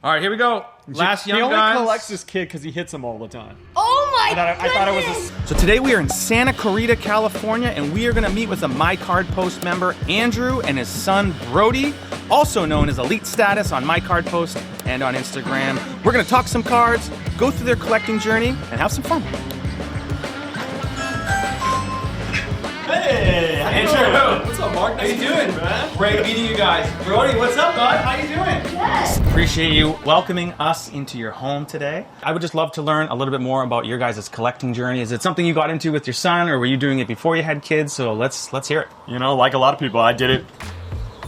All right, here we go. Last young guys. He only collects this kid because he hits him all the time. Oh my goodness! I thought it was So today we are in Santa Clarita, California, and we are going to meet with a My Card Post member, Andrew, and his son, Brody, also known as Elite Status on My Card Post and on Instagram. We're going to talk some cards, go through their collecting journey, and have some fun. Hey, Andrew. What's up, Mark? How you doing, man? Great meeting you guys. Brody, what's up, bud? How you doing? Yes. Appreciate you welcoming us into your home today. I would just love to learn a little bit more about your guys' collecting journey. Is it something you got into with your son, or were you doing it before you had kids? So let's hear it. You know, like a lot of people, I did it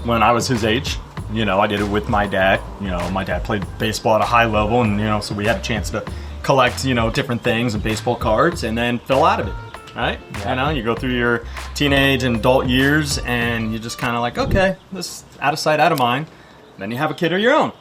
when I was his age. You know, I did it with my dad. You know, my dad played baseball at a high level, and, you know, so we had a chance to collect, you know, different things and baseball cards, and then fell out of it. Right? Yeah. You know, you go through your teenage and adult years and you just kind of like, okay, this out of sight, out of mind. Then you have a kid of your own.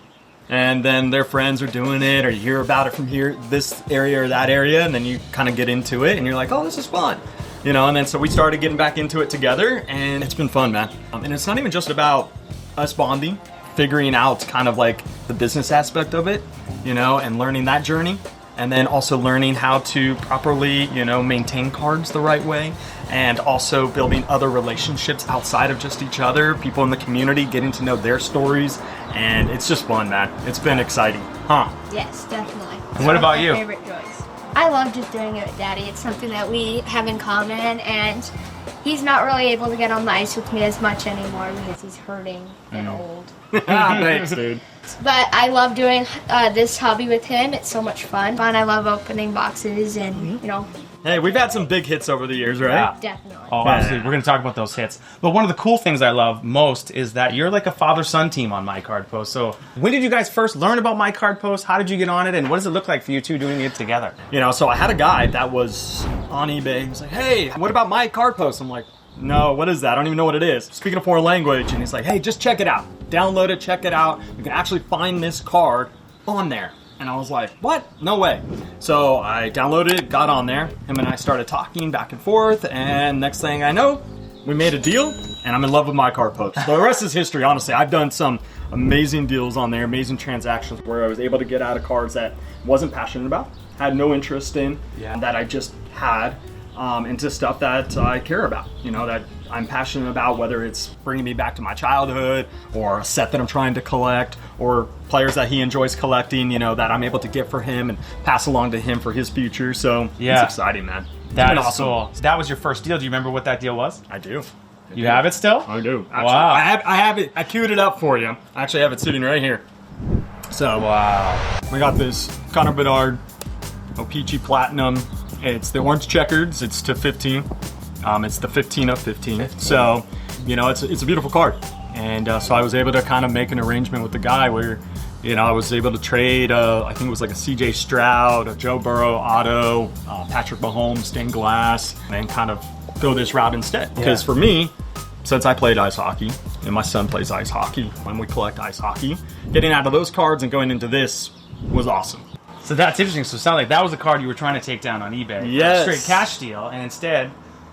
And then their friends are doing it, or you hear about it from here, this area or that area, and then you kind of get into it and you're like, oh, this is fun. You know, and then so we started getting back into it together, and it's been fun, man. And it's not even just about us bonding, figuring out kind of like the business aspect of it, you know, and learning that journey. And then also learning how to properly, you know, maintain cards the right way, and also building other relationships outside of just each other, people in the community, getting to know their stories, and it's just fun, man. It's been exciting, huh? Yes, definitely. And what about you? Favorite joys. I love just doing it with Daddy. It's something that we have in common, and he's not really able to get on the ice with me as much anymore because he's hurting and old. Thanks, dude. But I love doing this hobby with him. It's so much fun. I love opening boxes and, you know. Hey, we've had some big hits over the years, right? Yeah. Definitely. Oh, absolutely. We're going to talk about those hits. But one of the cool things I love most is that you're like a father-son team on My Card Post. So when did you guys first learn about My Card Post? How did you get on it? And what does it look like for you two doing it together? You know, so I had a guy that was on eBay. He was like, hey, what about My Card Post? I'm like, no, what is that? I don't even know what it is. Speaking a foreign language. And he's like, hey, just check it out. Download it, check it out. You can actually find this card on there. And I was like, what? No way. So I downloaded it, got on there. Him and I started talking back and forth. And next thing I know, we made a deal. And I'm in love with My Card Post. So the rest is history, honestly. I've done some amazing deals on there, amazing transactions where I was able to get out of cards that wasn't passionate about, had no interest in, that I just had. Into stuff that I care about, you know, that I'm passionate about, whether it's bringing me back to my childhood or a set that I'm trying to collect or players that he enjoys collecting, you know, that I'm able to get for him and pass along to him for his future. So it's exciting, man. That is awesome. Cool. So that was your first deal. Do you remember what that deal was? I do. You have it still? I do. Actually, wow. I have it. I queued it up for you. I actually have it sitting right here. So we got this Connor Bedard Opichi Platinum. It's the orange checkers. It's to 15. It's the 15 of 15. So, you know, it's a beautiful card. And so I was able to kind of make an arrangement with the guy where, you know, I was able to trade, I think it was like a CJ Stroud, a Joe Burrow auto, Patrick Mahomes stained glass, and kind of go this route instead. Because for me, since I played ice hockey, and my son plays ice hockey, when we collect ice hockey, getting out of those cards and going into this was awesome. So that's interesting. So it sounded like that was the card you were trying to take down on eBay. Yes. Straight cash deal. And instead,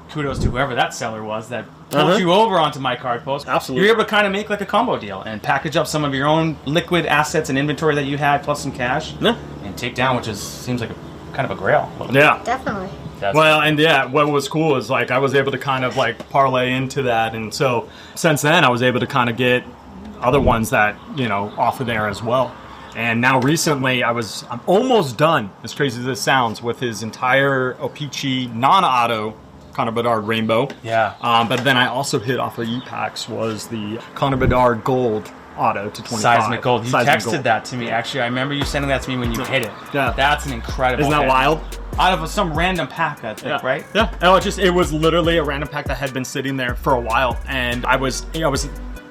kudos to whoever that seller was that pulled you over onto My Card Post. Absolutely. You're able to kind of make like a combo deal and package up some of your own liquid assets and inventory that you had plus some cash and take down, which seems like kind of a grail. Yeah. Definitely. Well, and what was cool is like I was able to kind of like parlay into that. And so since then, I was able to kind of get other ones that, you know, off of there as well. And now recently, I'm almost done, as crazy as this sounds, with his entire Opichi non-auto Connor Bedard Rainbow. Yeah. But then I also hit off of E-Packs was the Connor Bedard Gold auto to 25. Seismic Gold. You Seismic texted Gold. that to me, actually. I remember you sending that to me when you hit it. Yeah. That's an incredible Isn't that hit. wild? Out of some random pack, I think, right? Yeah. No, it was literally a random pack that had been sitting there for a while. And I was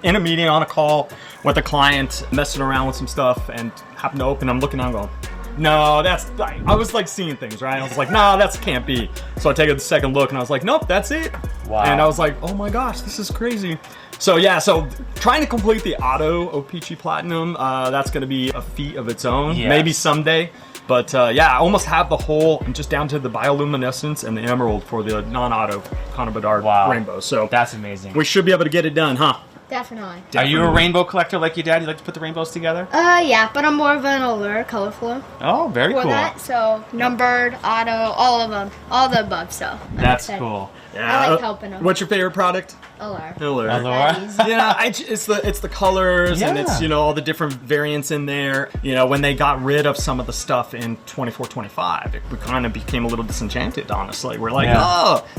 in a meeting on a call with a client, messing around with some stuff, and happened to open. I'm looking, I'm going, no, I was like seeing things, right? I was like, no, that can't be. So I take a second look, and I was like, nope, that's it. Wow. And I was like, oh my gosh, this is crazy. So so trying to complete the auto Opichi Platinum, that's going to be a feat of its own. Yes. Maybe someday. But I almost have the whole, just down to the bioluminescence and the emerald for the non-auto Connor Bedard Rainbow. So that's amazing. We should be able to get it done, huh? Definitely. Are you a rainbow collector like your dad? You like to put the rainbows together? Yeah, but I'm more of an allure, colorful. Oh, very For cool. that, so numbered, auto, all of them, all the above. So That's excited. cool. I like helping them. What's your favorite product? Allure. Allure. Allure? Yeah, it's the colors and it's Yeah. all the different variants in there. When they got rid of some of the stuff in 24-25, we kind of became a little disenchanted. Honestly, we're like,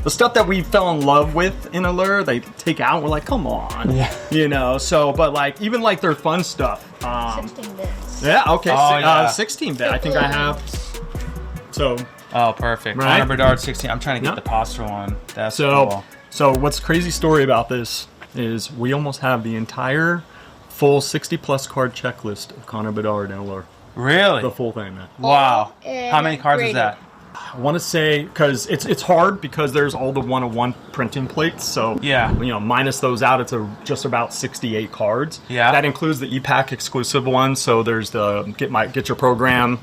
the stuff that we fell in love with in Allure, they take out. We're like, come on, So, but like even like their fun stuff. 16 bits. Yeah. Okay. Oh, yeah. 16 bit. I think I have. So. Oh, perfect. Right? Honor Bedard 16. I'm trying to get Yep. the poster one. That's cool. So what's crazy story about this is we almost have the entire full 60-plus card checklist of Connor Bedard and Allure. Really? The full thing, man. Wow. And How many cards is graded. that? I want to say, because it's hard because there's all the one-of-one printing plates. So, Yeah. Minus those out, it's just about 68 cards. Yeah. That includes the EPAC exclusive one. So there's the Get Your Program.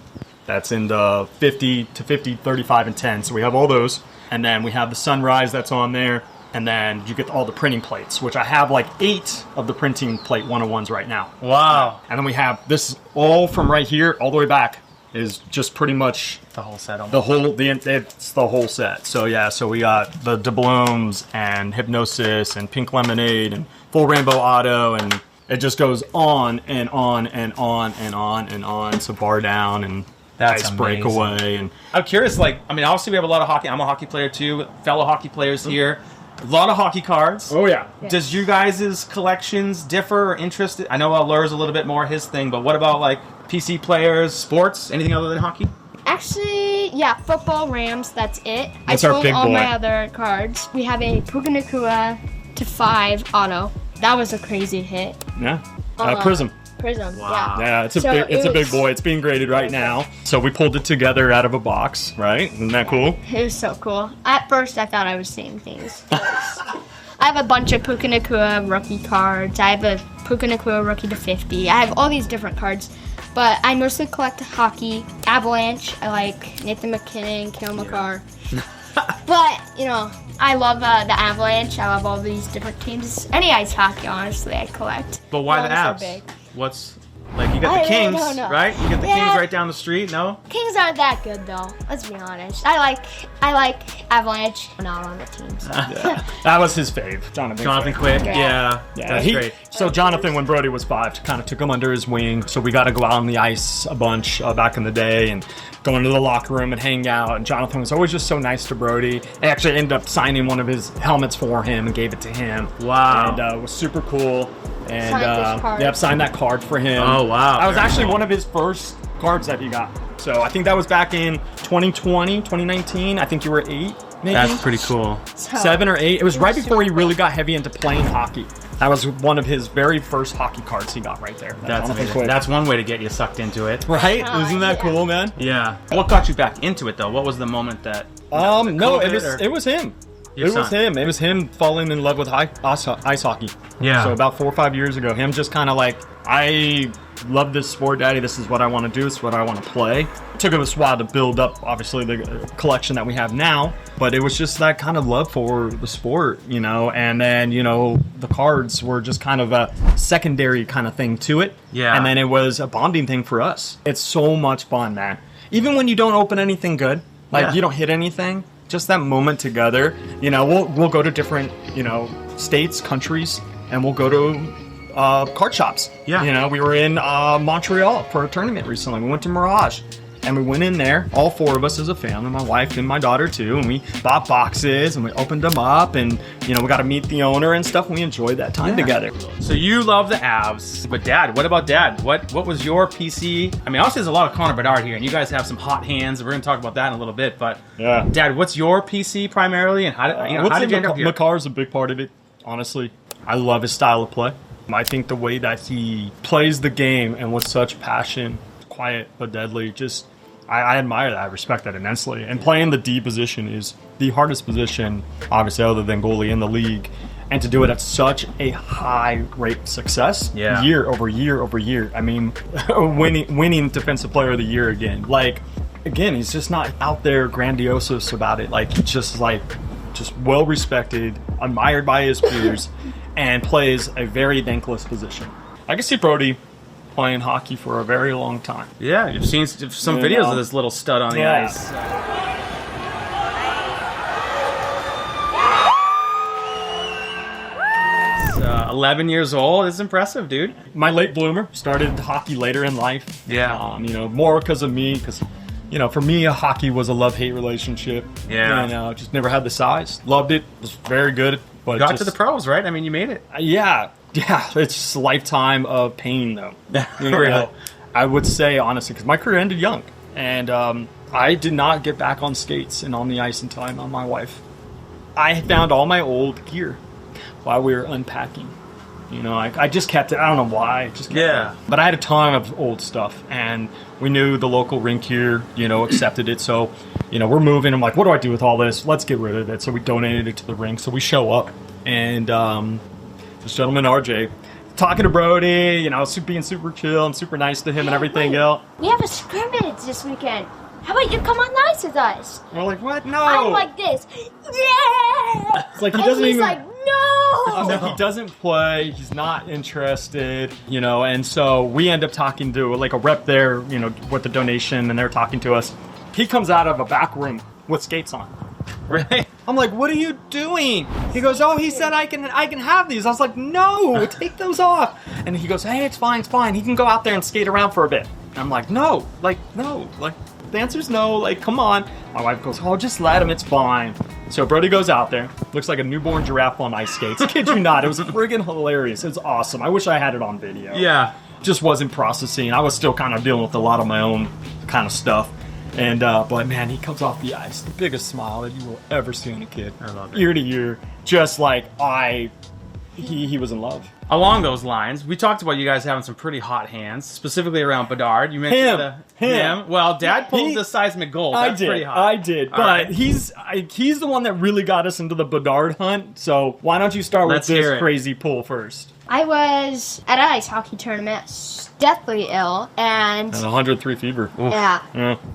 That's in the 50 to 50, 35, and 10. So we have all those. And then we have the Sunrise that's on there. And then you get all the printing plates, which I have like 8 of the printing plate 101s right now. Wow. And then we have this all from right here all the way back is just pretty much The whole set. it's the whole set. So yeah, so we got the Doubloons and Hypnosis and Pink Lemonade and Full Rainbow Auto, and it just goes on and on and on and on and on. So Bar Down and That's Ice amazing. Breakaway and I'm curious, obviously we have a lot of hockey. I'm a hockey player too. Fellow hockey players here. A lot of hockey cards. oh yeah. Does you guys' collections differ or interest? I know Allure's a little bit more his thing, but what about like PC players, sports, anything other than hockey? Actually, yeah, football, Rams, that's it. That's I our sold big all boy. my other cards. We have a Puka Nakua to 5 auto. That was a crazy hit. Yeah. Prism. Prism, Wow. Yeah, it's a So big it's a it big was- boy. It's being graded right now. So we pulled it together out of a box, right? Isn't that cool? It was so cool. At first, I thought I was seeing things. I have a bunch of Puka Nakua rookie cards. I have a Puka Nakua rookie to 50. I have all these different cards. But I mostly collect hockey. Avalanche, I like Nathan McKinnon, Kale McCarr. But, I love the Avalanche. I love all these different teams. Any ice hockey, honestly, I collect. But why the They're so Avs? big. What's like you got I the really Kings, don't know. right? You got the Yeah. Kings right down the street. No. Kings aren't that good though. Let's be honest. I like Avalanche. Not on the team. So. That was his fave, Jonathan. Jonathan Quick. Yeah. Yeah. That's great. So Jonathan, when Brody was 5, kind of took him under his wing. So we got to go out on the ice a bunch back in the day and go into the locker room and hang out. And Jonathan was always just so nice to Brody. I actually ended up signing one of his helmets for him and gave it to him. Wow. And it was super cool. And Signed his card. yep, signed that card for him. Oh, wow. That was Very actually cool. one of his first cards that he got. So I think that was back in 2020, 2019. I think you were 8, maybe. That's pretty cool. So, 7 or 8. It was It right was before he super really got heavy into playing hockey. That was one of his very first hockey cards he got right there. That's Jonathan amazing. Quick. That's one way to get you sucked into it. right. Isn't that yeah. cool, man? Yeah. What got you back into it though? What was the moment that? No, COVID it was him. Your It was son? him. It was him falling in love with ice hockey. Yeah. So about 4 or 5 years ago, him just kind of like, I love this sport, Daddy. This is what I want to do. This is what I want to play. It took us a while to build up, obviously, the collection that we have now. But it was just that kind of love for the sport, And then, the cards were just kind of a secondary kind of thing to it. Yeah. And then it was a bonding thing for us. It's so much fun, man. Even when you don't open anything good, like Yeah. you don't hit anything, just that moment together. We'll go to different, states, countries, and we'll go to card shops. Yeah. We were in Montreal for a tournament recently. We went to Mirage. And we went in there, all 4 of us as a family, my wife and my daughter too, and we bought boxes and we opened them up and, we got to meet the owner and stuff. And we enjoyed that time together. So you love the Avs, but Dad, what about Dad? What was your PC? I mean, obviously there's a lot of Connor Bedard here, and you guys have some hot hands. We're going to talk about that in a little bit, but Yeah. Dad, what's your PC primarily, and how did you end up here? Makar's a big part of it, honestly. I love his style of play. I think the way that he plays the game and with such passion, quiet but deadly, just I admire that. I respect that immensely. And playing the D position is the hardest position, obviously, other than goalie in the league. And to do it at such a high rate of success, Yeah. year over year over year. I mean, winning Defensive Player of the Year again. Again, he's just not out there grandiose about it. He's just well respected, admired by his peers. and plays a very thankless position. I can see Brody playing hockey for a very long time. Yeah, you've seen some videos of this little stud on the ice. 11 years old. It's impressive, dude. My late bloomer, started hockey later in life. Yeah. More because of me, because, for me, hockey was a love-hate relationship. Yeah. And just never had the size. Loved it. Was very good. But got to the pros, right? I mean, you made it. Yeah. Yeah. It's just a lifetime of pain, though. Really? I would say, honestly, because my career ended young. And I did not get back on skates and on the ice in time on my wife. I found all my old gear while we were unpacking. I just kept it. I don't know why. But I had a ton of old stuff, and we knew the local rink here, accepted it. So, we're moving. I'm like, what do I do with all this? Let's get rid of it. So we donated it to the rink. So we show up, and this gentleman, RJ, talking to Brody, being super chill and super nice to him and everything else. We have a scrimmage this weekend. How about you come on the ice with us? We're like, what? No. I'm like this. Yeah. It's like he and doesn't he's even. like, no. No, he doesn't play. He's not interested, and so we end up talking to like a rep there, with the donation, and they're talking to us. He comes out of a back room with skates on. Right? I'm like, what are you doing? He goes, oh, he said I can have these. I was like, no, take those off. And he goes, hey, it's fine. He can go out there and skate around for a bit. And I'm like, no. The answer's no, come on. My wife goes, oh, just let him, it's fine. So Brody goes out there, looks like a newborn giraffe on ice skates. I kid you not, it was friggin' hilarious. It was awesome. I wish I had it on video. Yeah. Just wasn't processing. I was still kind of dealing with a lot of my own kind of stuff. And, but man, he comes off the ice, the biggest smile that you will ever see in a kid. I love it. Ear to ear, just like he was in love. Along those lines, we talked about you guys having some pretty hot hands, specifically around Bedard. You mentioned him. Well, Dad pulled the seismic gold. That's pretty hot. I did. All but right. he's the one that really got us into the Bedard hunt. So why don't you start Let's with hear this it. crazy pull first? I was at an ice hockey tournament, deathly ill, and 103 fever. yeah,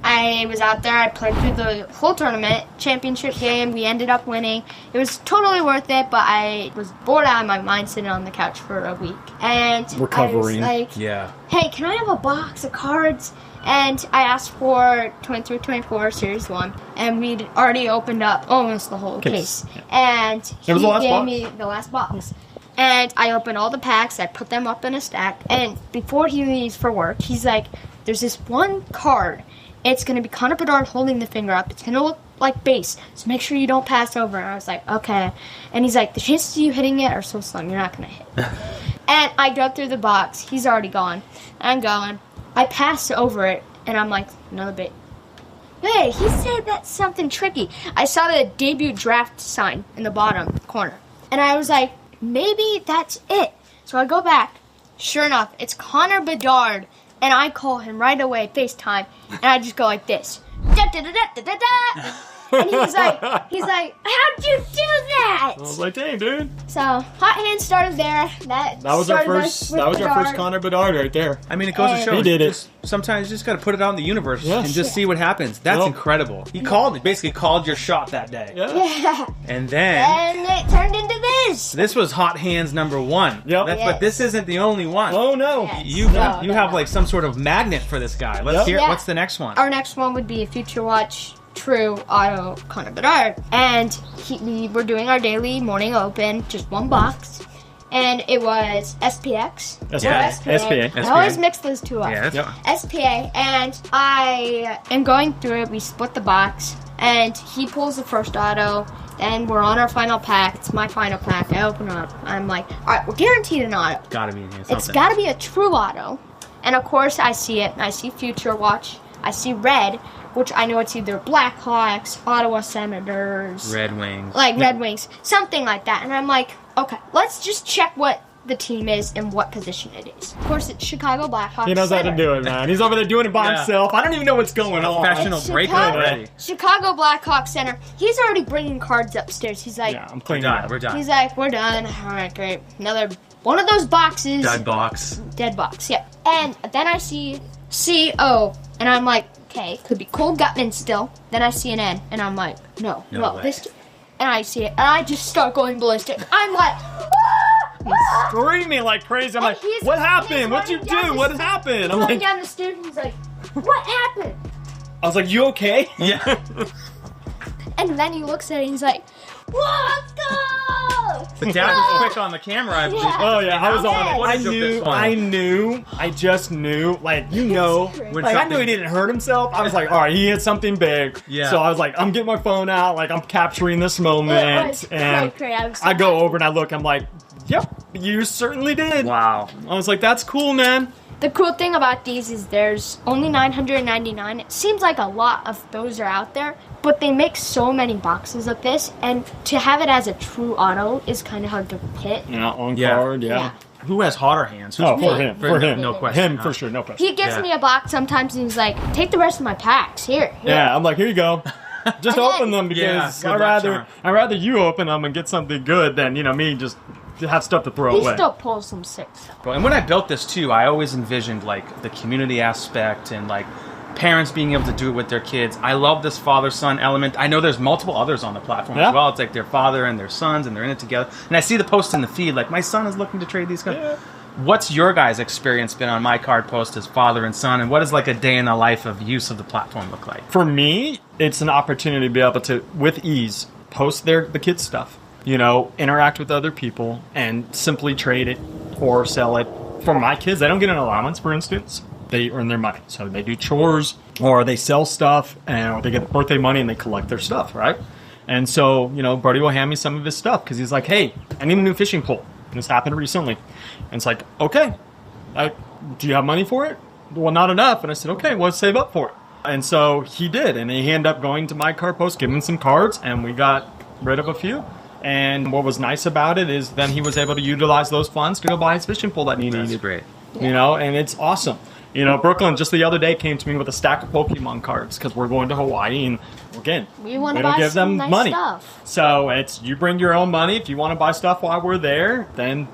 I was out there. I played through the whole tournament, championship game. We ended up winning. It was totally worth it, but I was bored out of my mind sitting on the couch for a week. And Recovering. I was like, Yeah. hey, can I have a box of cards? And I asked for 23-24 Series 1, and we'd already opened up almost the whole case. Yeah. And he was the last gave box. me the last box. And I opened all the packs, I put them up in a stack, and before he leaves for work, he's like, there's this one card. It's going to be Connor Bedard holding the finger up. It's going to look like base, so make sure you don't pass over. And I was like, okay. And he's like, the chances of you hitting it are so slim, you're not going to hit. And I go through the box. He's already gone. I'm going. I pass over it, and I'm like, another bit. Hey, he said that's something tricky. I saw the debut draft sign in the bottom corner. And I was like, maybe that's it. So I go back. Sure enough, it's Connor Bedard. And I call him right away, FaceTime. And I just go like this. Da, da, da, da, da, da. And he's like, how'd you do that? I was like, dang, dude. So, hot hand started there. That was our started first. us with That was our Bedard. first Connor Bedard right there. I mean, it goes to show. He did it. Sometimes you just got to put it out in the universe Yes. and just see what happens. That's Yep. incredible. He basically called your shot that day. Yeah. Yeah. And then And it turned into this. this was hot hands number 1. Yep. But this isn't the only one. Oh no. Yes. You have like some sort of magnet for this guy. Let's Yep. hear. Yeah. What's the next one? Our next one would be a Future Watch True Auto Connor Bedard. And we were doing our daily morning open, just one box. And it was SPX. Yeah. Or SPA. I always mix those two up. Yeah, that's Yep. SPA. And I am going through it. We split the box. And he pulls the first auto. Then we're on our final pack. It's my final pack. I open up. I'm like, all right, we're guaranteed an auto. gotta be in here. It's Something. got to be a true auto. And of course, I see it. I see Future Watch. I see red, which I know it's either Blackhawks, Ottawa Senators, Red Wings. like Red Wings, something like that. And I'm like, okay, let's just check what the team is and what position it is. Of course, it's Chicago Blackhawks. He knows how to center. do it, man. He's over there doing it by Yeah. himself. I don't even know what's going on. Professional breaker already. Chicago Blackhawks center. He's already bringing cards upstairs. He's like, Yeah, I'm We're cleaning done. up. We're done. he's like, we're done. All right, great. Another one of those boxes. Dead box. Dead box, yeah. And then I see CO, and I'm like, okay, could be Cole Gutman still. Then I see an N, and I'm like, no, No way. this. And I see it, and I just start going ballistic. I'm like, ah! He's screaming like crazy. I'm like, he's- what he's happened? What'd you running down do? the What st- happened? He's I'm running like, down the stairs and he's like, what happened? I was like, you okay? Yeah. And then he looks at it and he's like, let's go! But Dad was quick on the camera, I believe. Yeah. Oh yeah, I was on it. Footage of this one. I just knew, like, you know, When like, I knew he didn't hurt himself. I was like, all right, he hit something big. Yeah. So I was like, I'm getting my phone out, like, I'm capturing this moment. And cray. I was so I go happy. over and I look, I'm like, yep, you certainly did. Wow. I was like, that's cool, man. The cool thing about these is there's only 999. It seems like a lot of those are out there, but they make so many boxes of this, and to have it as a true auto is kind of hard to hit. Yeah, on Yeah. card, yeah. Yeah. Who has hotter hands? Who's Oh, Me. for him. No question. Him, for sure, no question. He gives Yeah. me a box sometimes and he's like, take the rest of my packs. Here. Yeah, I'm like, here you go. Just And open then- them Yeah, because good luck, I'd rather you open them and get something good than, you know, me just have stuff to throw He away. still pulls some sick stuff. Bro, and when I built this too, I always envisioned like the community aspect and like parents being able to do it with their kids. I love this father-son element. I know there's multiple others on the platform Yeah. as well. It's like their father and their sons and they're in it together. And I see the posts in the feed like my son is looking to trade these cards. Yeah. What's your guys' experience been on my card post as father and son, and what does like a day in the life of use of the platform look like? For me, it's an opportunity to be able to, with ease, post the kids' stuff. You know, interact with other people and simply trade it or sell it. For my kids, they don't get an allowance, for instance. They earn their money. So they do chores or they sell stuff or they get birthday money and they collect their stuff, right? And so, you know, Brody will hand me some of his stuff because he's like, hey, I need a new fishing pole. And this happened recently. And it's like, okay, do you have money for it? Well, not enough. And I said, okay, well, save up for it. And so he did. And he ended up going to my card post, giving him some cards, and we got rid of a few. And what was nice about it is then he was able to utilize those funds to go buy his fishing pole that he needed. That's great. You know, and it's awesome. You know, Brooklyn just the other day came to me with a stack of Pokemon cards because we're going to Hawaii, and again, We want to don't buy give some them nice money. stuff. So it's you bring your own money. If you want to buy stuff while we're there, then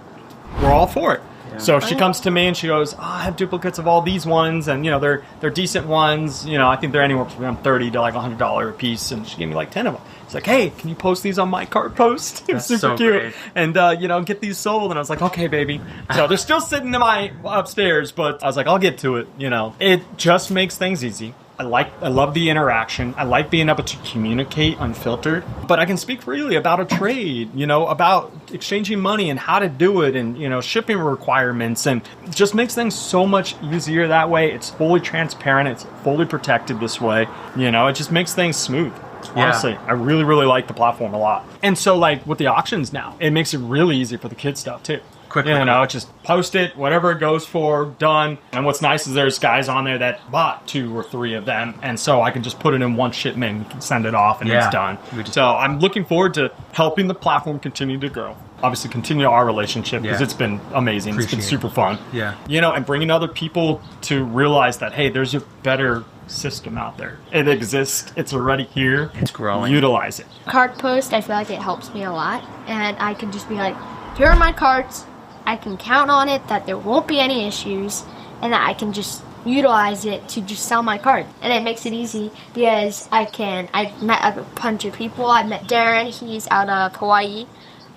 we're all for it. So she comes to me and she goes, I have duplicates of all these ones, and you know they're decent ones. You know, I think they're anywhere from $30 to like $100 a piece, and she gave me like 10 of them. She's like, hey, can you post these on my card post? It was That's super so cute. great. And you know, get these sold. And I was like, okay, baby. So they're still sitting in my upstairs, but I was like, I'll get to it. You know, it just makes things easy. I love the interaction. I like being able to communicate unfiltered, but I can speak freely about a trade, you know, about exchanging money and how to do it and, you know, shipping requirements, and it just makes things so much easier that way. It's fully transparent. It's fully protected this way. You know, it just makes things smooth. Honestly, I really, really like the platform a lot. And so like with the auctions now, it makes it really easy for the kids stuff too. Quickly. You know, just post it, whatever it goes for, done. And what's nice is there's guys on there that bought 2 or 3 of them, and so I can just put it in one shipment and can send it off, and Yeah. it's done. So I'm looking forward to helping the platform continue to grow. Obviously, continue our relationship because Yeah. it's been amazing. It's Appreciate been super fun. Yeah. You know, and bringing other people to realize that, hey, there's a better system out there. It exists. It's already here. It's growing. Utilize it. Card post, I feel like it helps me a lot, and I can just be like, here are my cards. I can count on it that there won't be any issues, and that I can just utilize it to just sell my card. And it makes it easy because I've met a bunch of people. I met Darren, he's out of Hawaii.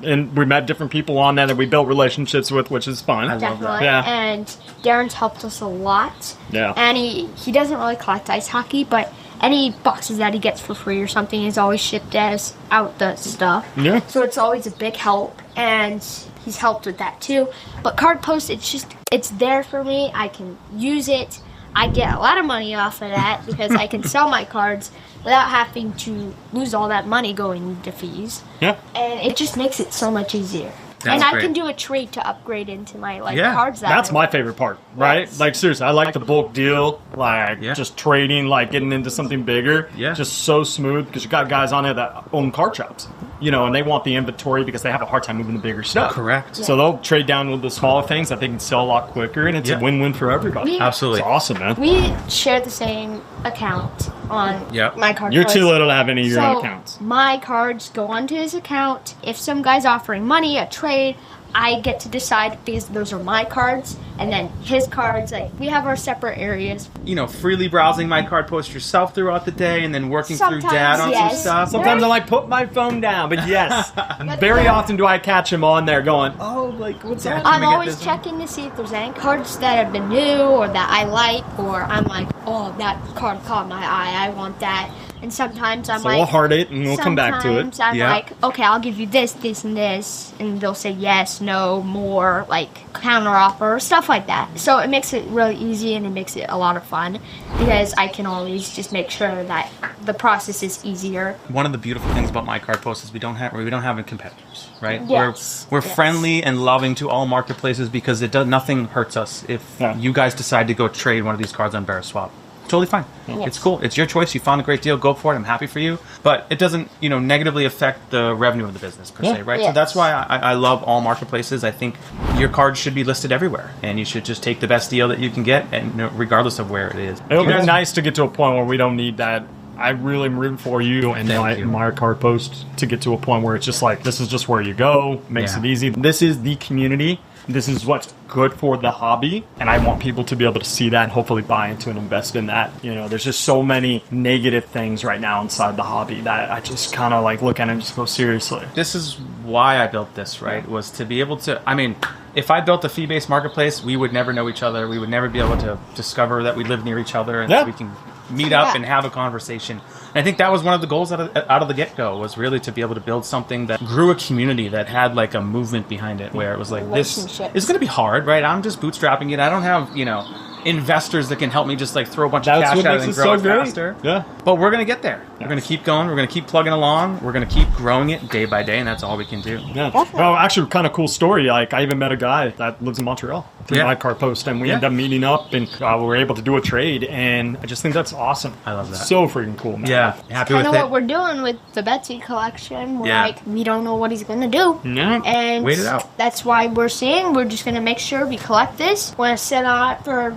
And we met different people on that we built relationships with, which is fun. I love that. Definitely. Yeah. And Darren's helped us a lot. Yeah. And he doesn't really collect ice hockey, but any boxes that he gets for free or something is always shipped as out the stuff. Yeah. So it's always a big help, and he's helped with that too. But card post, it's there for me. I can use it. I get a lot of money off of that because I can sell my cards without having to lose all that money going into fees. Yeah. And it just makes it so much easier. That's and I great. can do a trade to upgrade into my Yeah, cards. That's my favorite part, right? Yes. Like seriously, I like the bulk deal, like Yeah. just trading, like getting into something bigger. Yeah. Just so smooth because you got guys on there that own card shops, you know, and they want the inventory because they have a hard time moving the bigger stuff. Correct. So they'll trade down with the smaller things that they can sell a lot quicker, and it's Yeah. a win-win for everybody. We- Absolutely. It's awesome, man. We share the same account on Yep. my card. You're post. too little to have any of your own So accounts. my cards go onto his account. If some guy's offering money, a trade, I get to decide because those are my cards, and then his cards, like, we have our separate areas. You know, freely browsing my card post yourself throughout the day and then working through Sometimes, dad on yes. some stuff. Sometimes I'm like, put my phone down, but yes, very often do I catch him on there going, oh, like, what's that? I'm Let me get always this checking to see if there's any cards that have been new or that I like, or I'm like, oh, that card caught my eye, I want that. And sometimes I'm So like, we'll heart it and we'll come back to it. sometimes I'm Yeah. like, okay, I'll give you this, this, and this, and they'll say yes, no, more, like counter offer, stuff like that. So it makes it really easy and it makes it a lot of fun because I can always just make sure that the process is easier. One of the beautiful things about my card post is we don't have any competitors, right? Yes. We're Yes. friendly and loving to all marketplaces because nothing hurts us if you guys decide to go trade one of these cards on Bearswap. Totally fine. Yes. It's cool. It's your choice. You found a great deal. Go for it. I'm happy for you. But it doesn't, negatively affect the revenue of the business per se, right? So Yes. that's why I love all marketplaces. I think your cards should be listed everywhere, and you should just take the best deal that you can get, and regardless of where it is. It'll be nice to get to a point where we don't need that. I really am rooting for you and my card post to get to a point where it's just like, this is just where you go, makes it easy. This is the community. This is what's good for the hobby. And I want people to be able to see that and hopefully buy into and invest in that. There's just so many negative things right now inside the hobby that I just kind of like look at and just go, seriously. This is why I built this, right? Was to be able to, if I built a fee-based marketplace, we would never know each other. We would never be able to discover that we live near each other and that we can meet up and have a conversation. And I think that was one of the goals out of the get-go, was really to be able to build something that grew a community that had like a movement behind it, where it was like, this is going to be hard, right? I'm just bootstrapping it. I don't have, investors that can help me just like throw a bunch of cash at it and grow it faster. Yeah. But we're going to get there. We're going to keep going. We're going to keep plugging along. We're going to keep growing it day by day, and that's all we can do. Yeah. Well, actually, kind of cool story. Like, I even met a guy that lives in Montreal through my card post, and we ended up meeting up, and we were able to do a trade. And I just think that's awesome. I love that. So freaking cool, man. Yeah. Happy with Kind of it. what we're doing with the Betsy collection. We're Yeah. like, we don't know what he's gonna do. Yeah. And Wait it out. that's why we're saying we're just gonna make sure we collect this. We're gonna sit on it for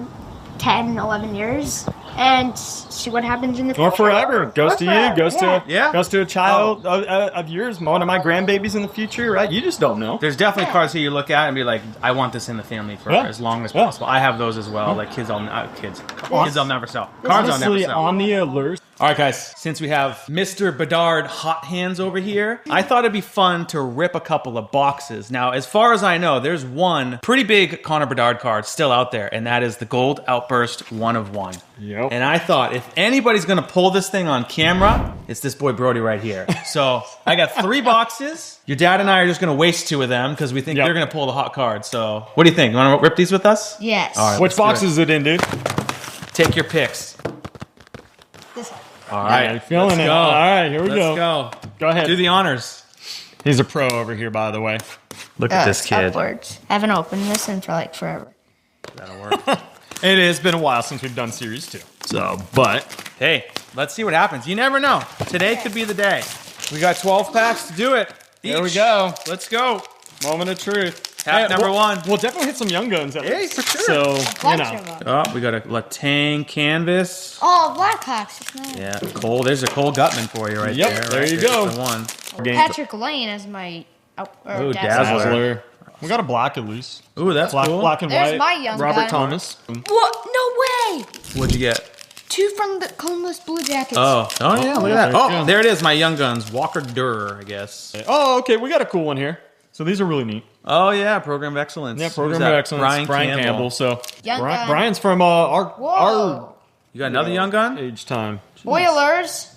10, 11 years and see what happens in the future. Or forever. Goes to you, goes to a child of yours, one of my grandbabies in the future, right? You just don't know. There's definitely cards here you look at and be like, I want this in the family for as long as possible. I have those as well. Like kids I'll never sell. Cards I'll never Honestly, sell. on the alert. All right, guys, since we have Mr. Bedard hot hands over here, I thought it'd be fun to rip a couple of boxes. Now, as far as I know, there's one pretty big Connor Bedard card still out there, and that is the Gold Outburst 1 of 1. Yep. And I thought, if anybody's going to pull this thing on camera, it's this boy Brody right here. So I got 3 boxes. Your dad and I are just going to waste 2 of them because we think they're going to pull the hot card. So what do you think? You want to rip these with us? Yes. All right. Which box is it in, dude? Take your picks. This one. All right. I'm feeling let's it. go. All right, here we Let's go. go. Go ahead. Do the honors. He's a pro over here, by the way. Look at this kid. Upwards. I haven't opened this in for like forever. That'll work. It has been a while since we've done series 2. So, but Hey, let's see what happens. You never know. Today could be the day. We got 12 packs to do it. there we go. Let's go. Moment of truth. Pack number we'll, 1. We'll definitely hit some young guns at Hey, least. for sure. So, Bunch you of know. them. Oh, we got a Latang canvas. Oh, Blackhawks. Nice. Yeah, Cole. There's a Cole Gutman for you right Yep, there. there right? you There's go. the one. Patrick Lane is my Ooh, dazzler. Dazzler. We got a black at least. Ooh, that's Black, cool. black and There's white. my young Robert gun. Thomas. What? No way! What'd you get? 2 from the Columbus Blue Jackets. Oh yeah, look at that. there you Oh, go. there it is, my young guns. Walker Durr, I guess. Oh, okay. We got a cool one here. So these are really neat. Oh yeah, Program of Excellence. Yeah, Who's program that? of excellence. Brian Campbell. So Young gun. Brian's from our Whoa. You got another young gun? age time. Boilers.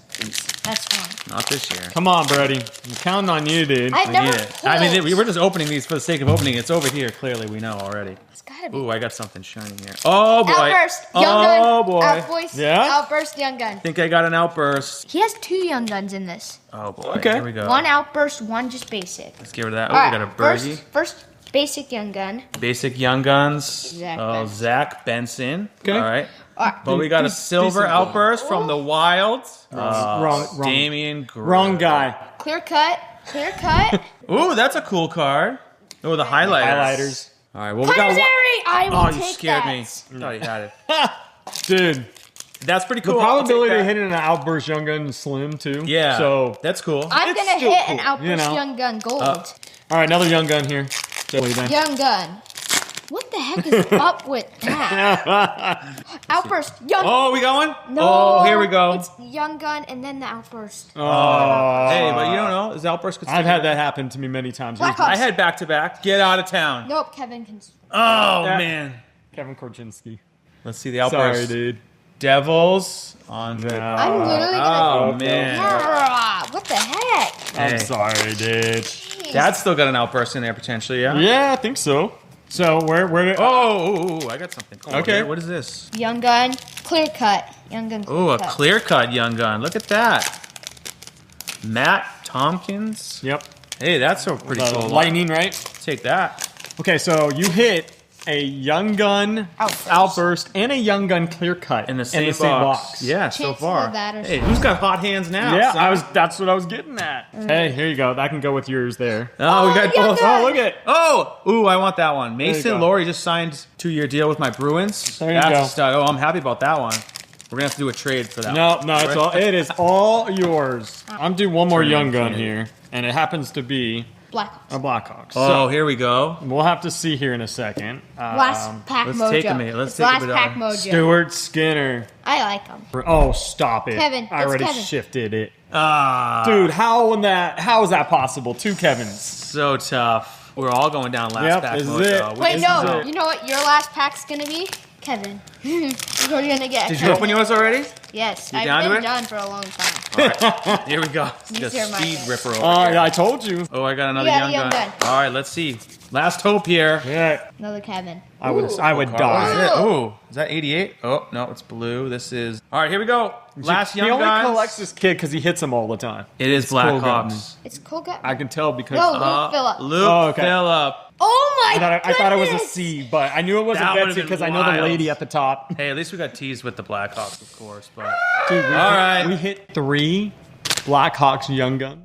That's fun. Not this year. Come on, Brody. I'm counting on you, dude. I've never Yeah. I mean, pulled. we were just opening these for the sake of opening. It's over here. Clearly, we know already. It's gotta be. Ooh, I got something shiny here. Oh boy. Outburst. Young gun. Oh boy. Outburst. Yeah? Outburst. Young gun. I think I got an outburst. He has 2 young guns in this. Oh boy. Okay. Here we go. 1 outburst, 1 just basic. Let's give her that. Oh, All we got a right, birdie. First basic young gun. Basic young guns. Zach Oh, Benson. Zach Benson. Okay. All right. All right. But we got a silver decent outburst from the Wilds. wrong, Damian Gray. wrong guy. Clear cut. Clear cut. Ooh, that's a cool card. Oh, the highlighters. Highlighters. All right. Well, we got. Planetary. I will Oh, take you scared that. me. I thought you had it. Dude, That's pretty the cool. I'll take probability that. of hitting an outburst young gun is slim, too. Yeah. So, that's cool. I'm It's gonna still hit cool, an outburst you know. young gun gold. all right, another young gun here. Young gun. What the heck is up with that? Outburst. Young. Oh, we going? No. Oh, here we go. It's young gun and then the outburst. Oh. Hey, but you don't know. Is outburst could I've had that happen to me many times. Black I Ops. had back to back. Get out of town. Nope, Kevin can. Oh Yeah. man. Kevin Korchinski. Let's see the outburst. Sorry, dude. Devils. Andre. I'm literally gonna. Oh man. What the heck? I'm Hey. sorry, dude. Jeez. Dad's still got an outburst in there potentially, yeah? Yeah, I think so. So where did? Oh, I got something. Oh, Okay. What is this? Young gun, clear cut. Young gun. Clear Oh, a cut. clear cut young gun. Look at that. Matt Tompkins. Yep. Hey, that's a pretty cool. Lightning, right? Take that. Okay, so you hit a young gun outburst and a young gun clear cut In the same box. Yeah, so Chances far. of that are Hey, small. who's got hot hands now? Yeah, son? that's what I was getting at. Hey, here you go. That can go with yours there. Oh, we got young both. gun. Oh, look at it. Oh, ooh, I want that one. you Mason go. Laurie just signed 2-year deal with my Bruins. There you That's go. a stud. Oh, I'm happy about that one. We're gonna have to do a trade for that. No, one. no, it's all. It is all yours. I'm doing one more Turn young it gun in. here, and it happens to be Black a Blackhawks. Oh, here we go. We'll have to see here in a second. Last pack let's mojo. take a minute. Let's It's take a last bit pack of- mojo. Stuart Skinner. I like them. Oh, stop it! Kevin, I it's already Kevin. shifted it, Ah, dude. How is that possible? Two Kevins. so tough. We're all going down last Yep, pack this is mojo. it. Wait, This no. is it. You know what your last pack's gonna be? Kevin. You're gonna get. Did you open yours already? Yes, You I've down to been it? done for a long time. Here we go. These The are my speed favorites. ripper over here. Yeah, I told you. Oh, I got another You got a young young gun. gun. All right, let's see. Last hope here. Yeah, Another Kevin. I would Ooh. die. What is it? Oh, is that 88? Oh, no, it's blue. This is. All right, here we go. Last young He only guns. collects this kid because he hits them all the time. It is cool Blackhawks. It's cool guy. I can tell because No, Luke Phillip. Luke Oh, okay. Phillip. Oh my I thought it was a goodness. C, but I knew it wasn't That would've Betsy been because I know the wild. lady at the top. Hey, at least we got teased with the Blackhawks, of course. But Dude, All right. we hit 3 Blackhawks young gun.